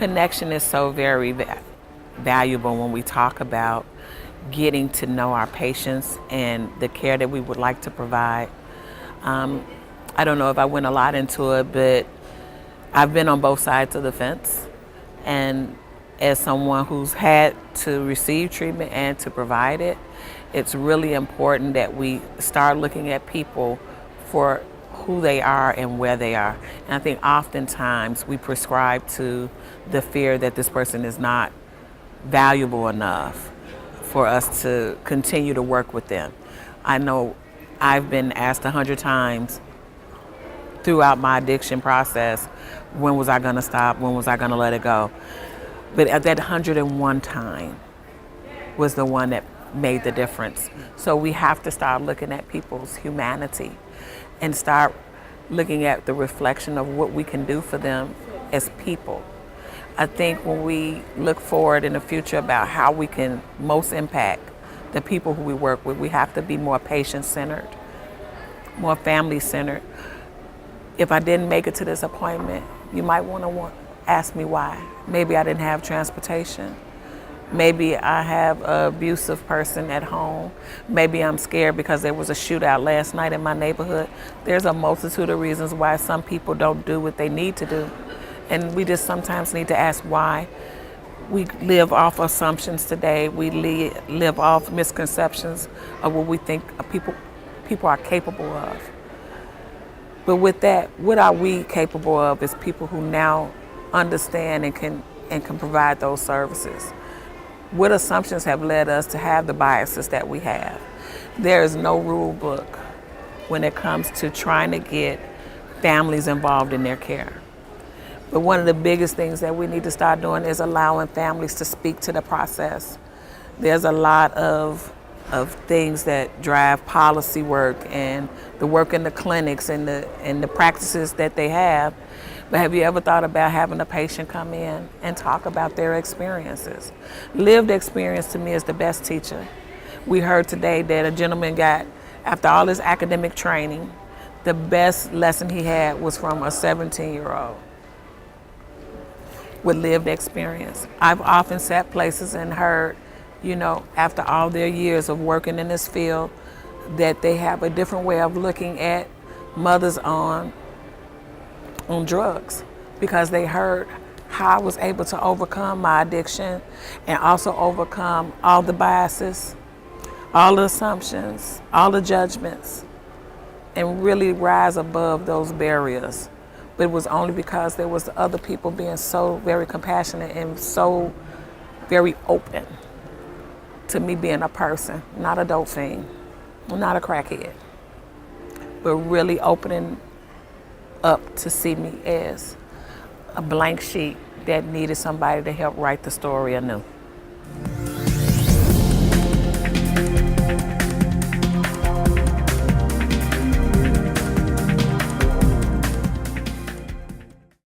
connection is so very valuable when we talk about getting to know our patients and the care that we would like to provide. I don't know if I went a lot into it, but I've been on both sides of the fence. And as someone who's had to receive treatment and to provide it, it's really important that we start looking at people for who they are and where they are. And I think oftentimes we prescribe to the fear that this person is not valuable enough for us to continue to work with them. I know I've been asked 100 times throughout my addiction process, when was I gonna stop? When was I gonna let it go? But at that 101 time was the one that made the difference. So we have to start looking at people's humanity and start looking at the reflection of what we can do for them as people. I think when we look forward in the future about how we can most impact the people who we work with, we have to be more patient-centered, more family-centered. If I didn't make it to this appointment, you might want to ask me why. Maybe I didn't have transportation. Maybe I have an abusive person at home. Maybe I'm scared because there was a shootout last night in my neighborhood. There's a multitude of reasons why some people don't do what they need to do. And we just sometimes need to ask why. We live off assumptions today. We live off misconceptions of what we think people are capable of. But with that, what are we capable of as people who now understand and can provide those services? What assumptions have led us to have the biases that we have? There is no rule book when it comes to trying to get families involved in their care. But one of the biggest things that we need to start doing is allowing families to speak to the process. There's a lot of things that drive policy work and the work in the clinics and the practices that they have. But have you ever thought about having a patient come in and talk about their experiences? Lived experience to me is the best teacher. We heard today that a gentleman got, after all his academic training, the best lesson he had was from a 17-year-old with lived experience. I've often sat places and heard, after all their years of working in this field, that they have a different way of looking at mothers on drugs, because they heard how I was able to overcome my addiction and also overcome all the biases, all the assumptions, all the judgments, and really rise above those barriers. But it was only because there was other people being so very compassionate and so very open to me being a person, not a dope fiend, not a crackhead, but really opening up to see me as a blank sheet that needed somebody to help write the story anew.